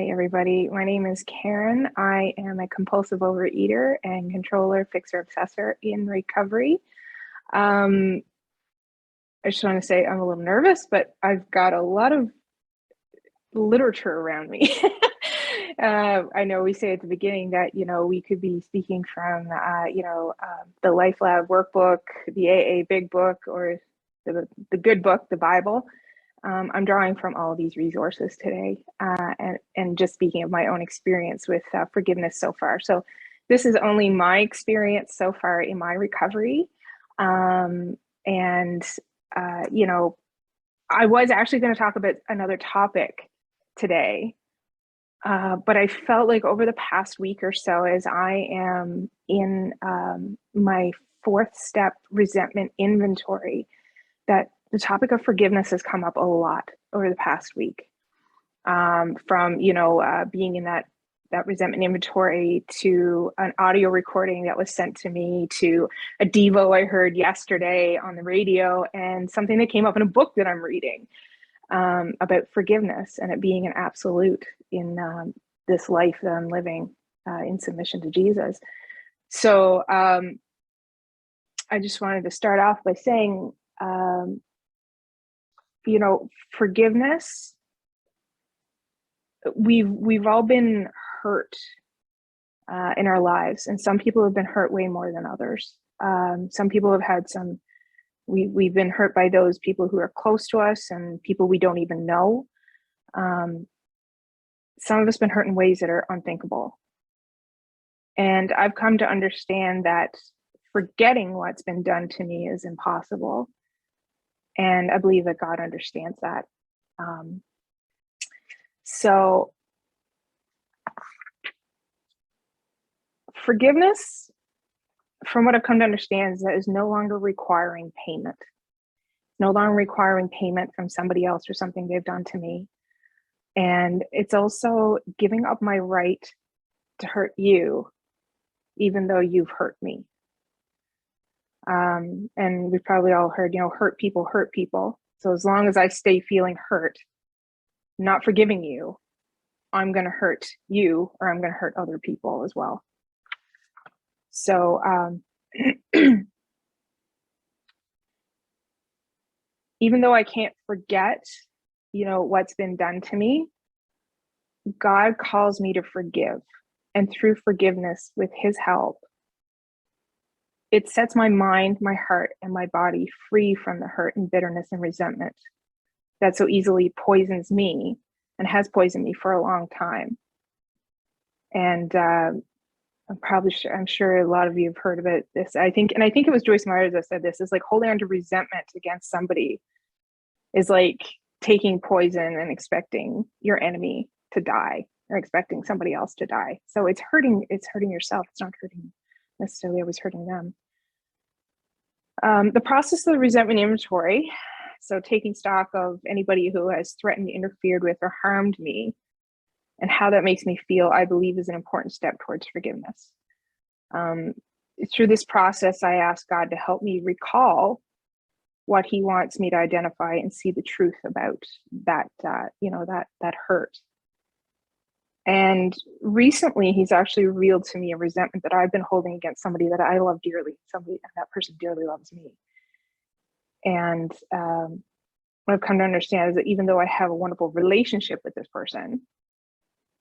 Hi, everybody. My name is Karen. I am a compulsive overeater and controller, fixer, obsessor in recovery. I just want to say I'm a little nervous, but I've got a lot of literature around me. I know we say at the beginning that, we could be speaking from, the LifeLab workbook, the AA big book, or the good book, the Bible. I'm drawing from all of these resources today and just speaking of my own experience with forgiveness so far. So this is only my experience so far in my recovery. I was actually going to talk about another topic today, but I felt like over the past week or so, as I am in my fourth step resentment inventory, that the topic of forgiveness has come up a lot over the past week. From being in that resentment inventory, to an audio recording that was sent to me, to a Devo I heard yesterday on the radio, and something that came up in a book that I'm reading about forgiveness and it being an absolute in this life that I'm living in submission to Jesus. So I just wanted to start off by saying, forgiveness, we've all been hurt in our lives, and some people have been hurt way more than others. Some people have had we've been hurt by those people who are close to us and people we don't even know. Some of us been hurt in ways that are unthinkable. And I've come to understand that forgetting what's been done to me is impossible. And I believe that God understands that. So forgiveness, from what I've come to understand, is that is no longer requiring payment. No longer requiring payment from somebody else or something they've done to me. And it's also giving up my right to hurt you, even though you've hurt me. And we've probably all heard, hurt people hurt people. So as long as I stay feeling hurt, not forgiving you, I'm going to hurt you, or I'm going to hurt other people as well. So even though I can't forget, what's been done to me, God calls me to forgive. And through forgiveness, with his help, it sets my mind, my heart, and my body free from the hurt and bitterness and resentment that so easily poisons me and has poisoned me for a long time. And I'm sure a lot of you have heard about this. I think it was Joyce Myers that said this, is like holding on to resentment against somebody is like taking poison and expecting your enemy to die, or expecting somebody else to die. So it's hurting yourself. It's not necessarily always hurting them. The process of the resentment inventory, so taking stock of anybody who has threatened, interfered with, or harmed me, and how that makes me feel, I believe is an important step towards forgiveness. Through this process, I ask God to help me recall what he wants me to identify and see the truth about that, that hurt. And recently, he's actually revealed to me a resentment that I've been holding against somebody that I love dearly, and that person dearly loves me. And what I've come to understand is that even though I have a wonderful relationship with this person,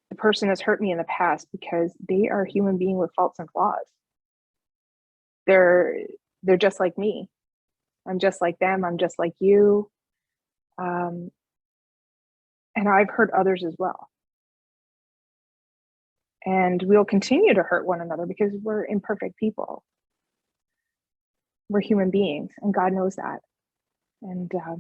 the person has hurt me in the past because they are a human being with faults and flaws. They're just like me. I'm just like them. I'm just like you. And I've hurt others as well. And we'll continue to hurt one another because we're imperfect people. We're human beings, and God knows that. And I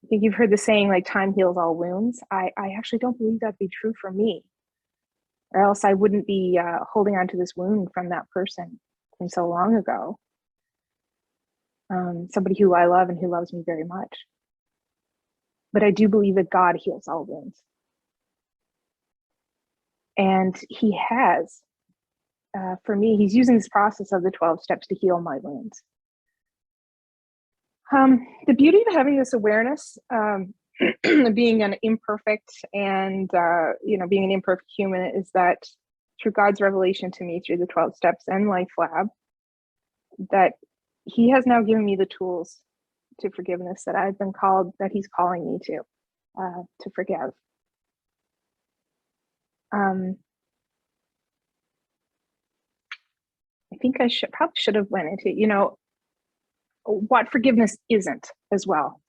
think you've heard the saying, like, time heals all wounds. I actually don't believe that to be true for me, or else I wouldn't be holding on to this wound from that person from so long ago. Somebody who I love and who loves me very much. But I do believe that God heals all wounds. And he has, for me, he's using this process of the 12 steps to heal my wounds. The beauty of having this awareness, being an imperfect and, being an imperfect human, is that through God's revelation to me through the 12 steps and LifeLab, that he has now given me the tools to forgiveness that I've been called, that he's calling me to forgive. I think I probably should have went into, what forgiveness isn't as well.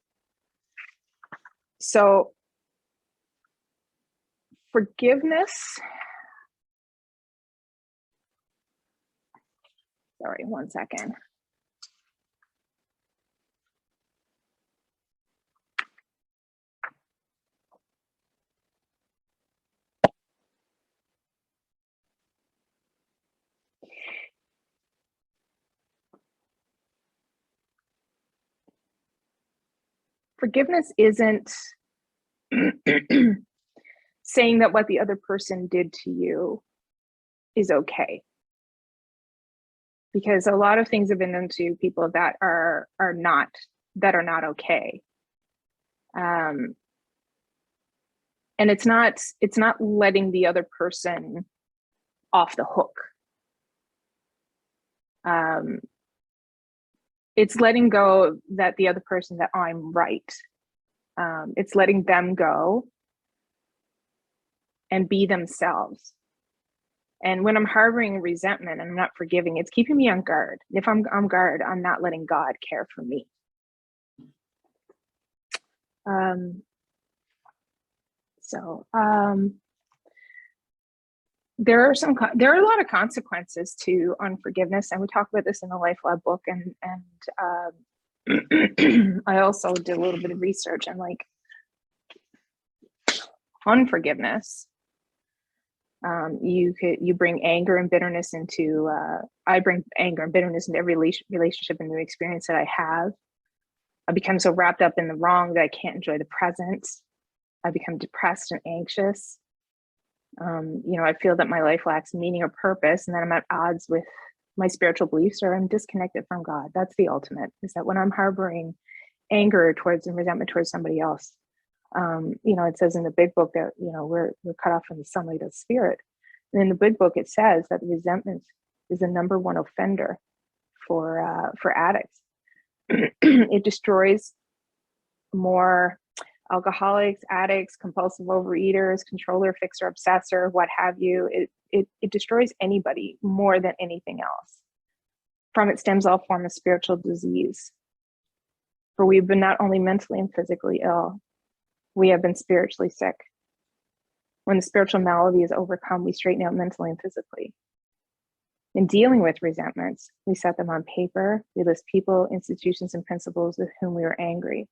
So forgiveness, sorry, one second. Forgiveness isn't saying that what the other person did to you is okay. Because a lot of things have been done to people that are not okay. And it's not letting the other person off the hook. It's letting go that the other person, that I'm right. It's letting them go and be themselves. And when I'm harboring resentment and I'm not forgiving, it's keeping me on guard. If I'm on guard, I'm not letting God care for me. There are a lot of consequences to unforgiveness, and we talk about this in the LifeLab book. And I also did a little bit of research on unforgiveness. You bring anger and bitterness into. I bring anger and bitterness into every relationship and new experience that I have. I become so wrapped up in the wrong that I can't enjoy the present. I become depressed and anxious. I feel that my life lacks meaning or purpose, and that I'm at odds with my spiritual beliefs, or I'm disconnected from God. That's the ultimate, is that when I'm harboring anger towards and resentment towards somebody else, it says in the big book that, we're cut off from the sunlight of spirit. And in the big book, it says that resentment is the number one offender for addicts. It destroys more alcoholics, addicts, compulsive overeaters, controller, fixer, obsessor, what have you. It destroys anybody more than anything else. From it stems all form of spiritual disease. For we've been not only mentally and physically ill, we have been spiritually sick. When the spiritual malady is overcome, we straighten out mentally and physically. In dealing with resentments, we set them on paper. We list people, institutions, and principles with whom we were angry.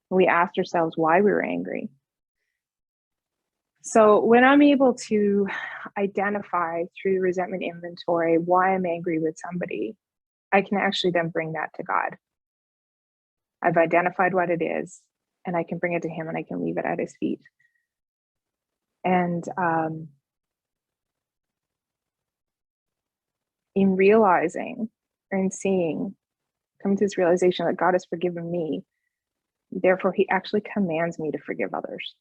We asked ourselves why we were angry. So when I'm able to identify through the resentment inventory why I'm angry with somebody, I can actually then bring that to God. I've identified what it is, and I can bring it to him, and I can leave it at his feet. And in realizing and seeing, coming to this realization that God has forgiven me, therefore he actually commands me to forgive others.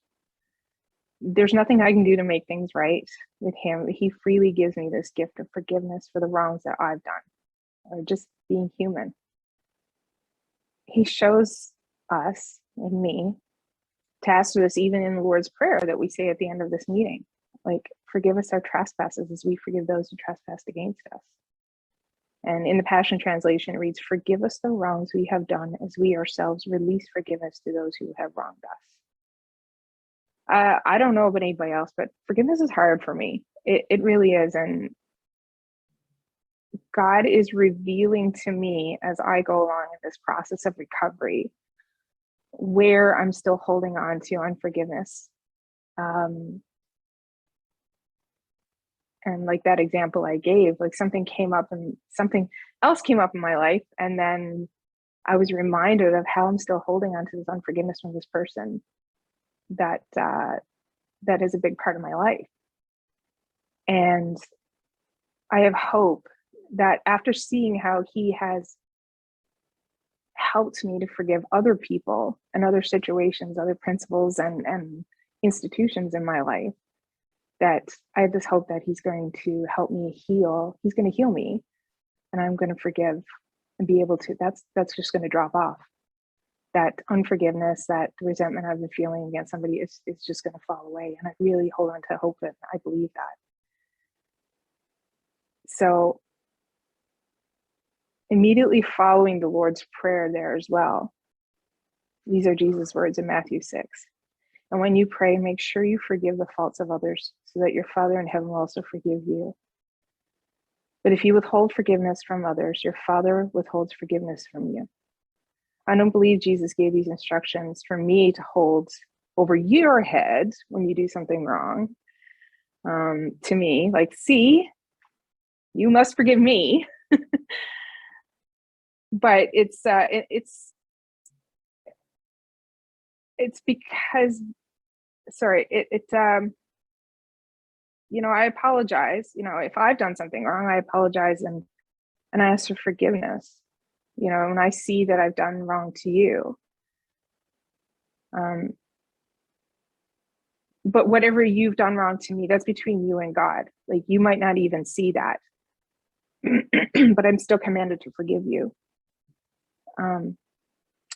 There's nothing I can do to make things right with him. He freely gives me this gift of forgiveness for the wrongs that I've done, or just being human. He shows us and me to ask this even in the Lord's Prayer that we say at the end of this meeting, forgive us our trespasses as we forgive those who trespass against us. And in the Passion Translation, it reads, forgive us the wrongs we have done as we ourselves release forgiveness to those who have wronged us. I don't know about anybody else, but forgiveness is hard for me. It really is. And God is revealing to me as I go along in this process of recovery where I'm still holding on to unforgiveness. And like that example I gave, something came up and something else came up in my life. And then I was reminded of how I'm still holding on to this unforgiveness from this person that is a big part of my life. And I have hope that after seeing how he has helped me to forgive other people and other situations, other principles and institutions in my life, that I have this hope that he's going to help me heal. He's going to heal me, and I'm going to forgive and be able to, that's just going to drop off. That unforgiveness, that resentment I've been feeling against somebody is just going to fall away. And I really hold on to hope, and I believe that. So immediately following the Lord's Prayer there as well, these are Jesus' words in Matthew 6. And when you pray, make sure you forgive the faults of others, so that your Father in heaven will also forgive you. But if you withhold forgiveness from others, your Father withholds forgiveness from you. I don't believe Jesus gave these instructions for me to hold over your head when you do something wrong. To me, like, see, you must forgive me. But it's because, sorry, I apologize. If I've done something wrong, I apologize and I ask for forgiveness. When I see that I've done wrong to you. But whatever you've done wrong to me, that's between you and God. Like, you might not even see that, but I'm still commanded to forgive you.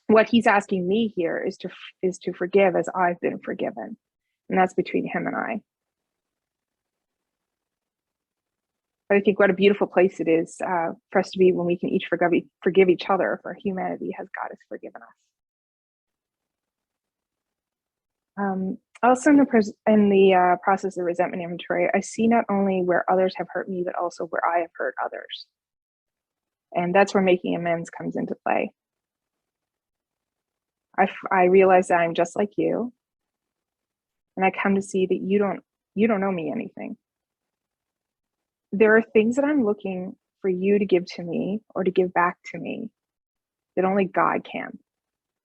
What he's asking me here is to forgive as I've been forgiven, and that's between him and I. But I think what a beautiful place it is for us to be when we can each forgive each other for humanity as God has forgiven us. Also, in the process of resentment inventory, I see not only where others have hurt me, but also where I have hurt others. And that's where making amends comes into play. I realize that I'm just like you, and I come to see that you don't know me anything. There are things that I'm looking for you to give to me or to give back to me that only God can.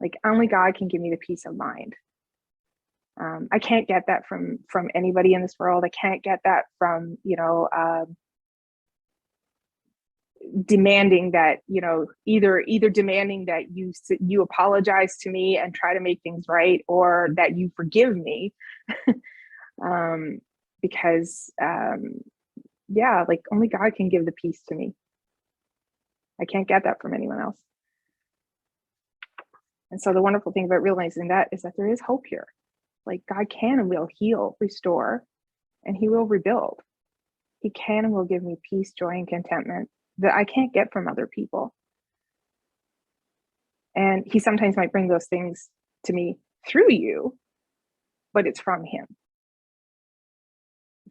Like, only God can give me the peace of mind. I can't get that from anybody in this world. I can't get that from demanding that either demanding that you apologize to me and try to make things right, or that you forgive me. Because like, only God can give the peace to me. I can't get that from anyone else. And so the wonderful thing about realizing that is that there is hope here. Like, God can and will heal, restore, and he will rebuild. He can and will give me peace, joy, and contentment that I can't get from other people. And he sometimes might bring those things to me through you, but it's from him.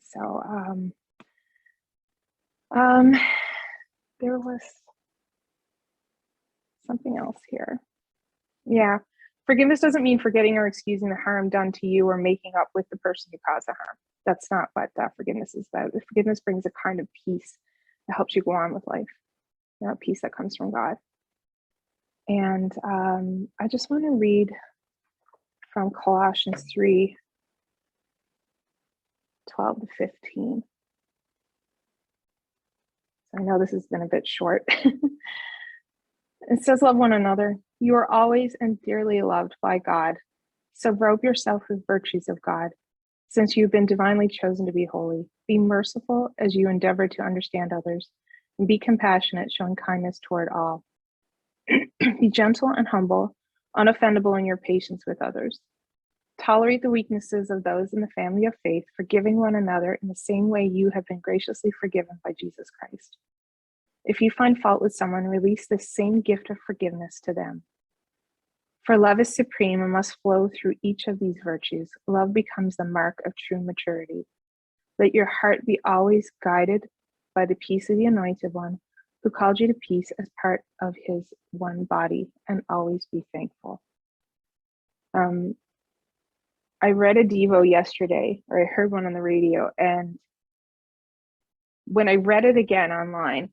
So there was something else here. Yeah. Forgiveness doesn't mean forgetting or excusing the harm done to you or making up with the person who caused the harm. That's not what forgiveness is about. Forgiveness brings a kind of peace that helps you go on with life, peace that comes from God. And I just want to read from Colossians 3, 12 to 15. I know this has been a bit short. It says, love one another. You are always and dearly loved by God. So robe yourself with virtues of God. Since you've been divinely chosen to be holy, be merciful as you endeavor to understand others, and be compassionate, showing kindness toward all. Be gentle and humble, unoffendable in your patience with others. Tolerate the weaknesses of those in the family of faith, forgiving one another in the same way you have been graciously forgiven by Jesus Christ. If you find fault with someone, release the same gift of forgiveness to them. For love is supreme and must flow through each of these virtues. Love becomes the mark of true maturity. Let your heart be always guided by the peace of the Anointed One, who called you to peace as part of his one body, and always be thankful. I read a Devo yesterday, or I heard one on the radio, and when I read it again online,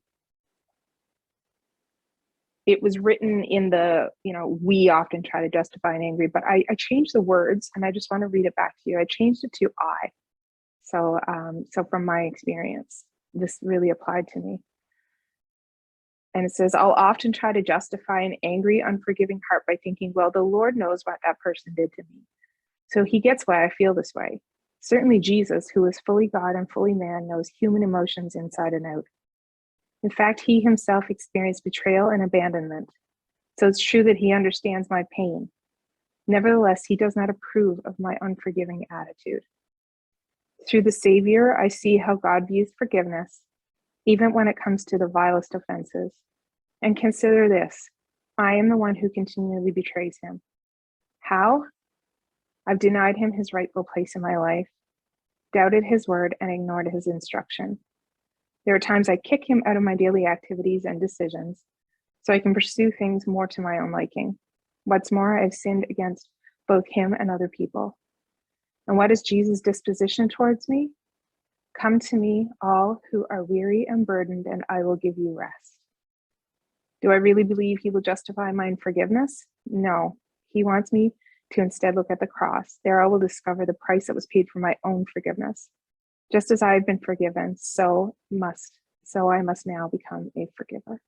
it was written in the, we often try to justify an angry, but I changed the words, and I just want to read it back to you. I changed it to I. So from my experience, this really applied to me. And it says, I'll often try to justify an angry, unforgiving heart by thinking, well, the Lord knows what that person did to me, so he gets why I feel this way. Certainly Jesus, who is fully God and fully man, knows human emotions inside and out. In fact, he himself experienced betrayal and abandonment. So it's true that he understands my pain. Nevertheless, he does not approve of my unforgiving attitude. Through the Savior, I see how God views forgiveness, even when it comes to the vilest offenses. And consider this, I am the one who continually betrays him. How? I've denied him his rightful place in my life, doubted his word, and ignored his instruction. There are times I kick him out of my daily activities and decisions so I can pursue things more to my own liking. What's more, I've sinned against both him and other people. And what is Jesus' disposition towards me? Come to me, all who are weary and burdened, and I will give you rest. Do I really believe he will justify my unforgiveness? No. He wants me to instead look at the cross. There I will discover the price that was paid for my own forgiveness. Just as I have been forgiven, so I must now become a forgiver.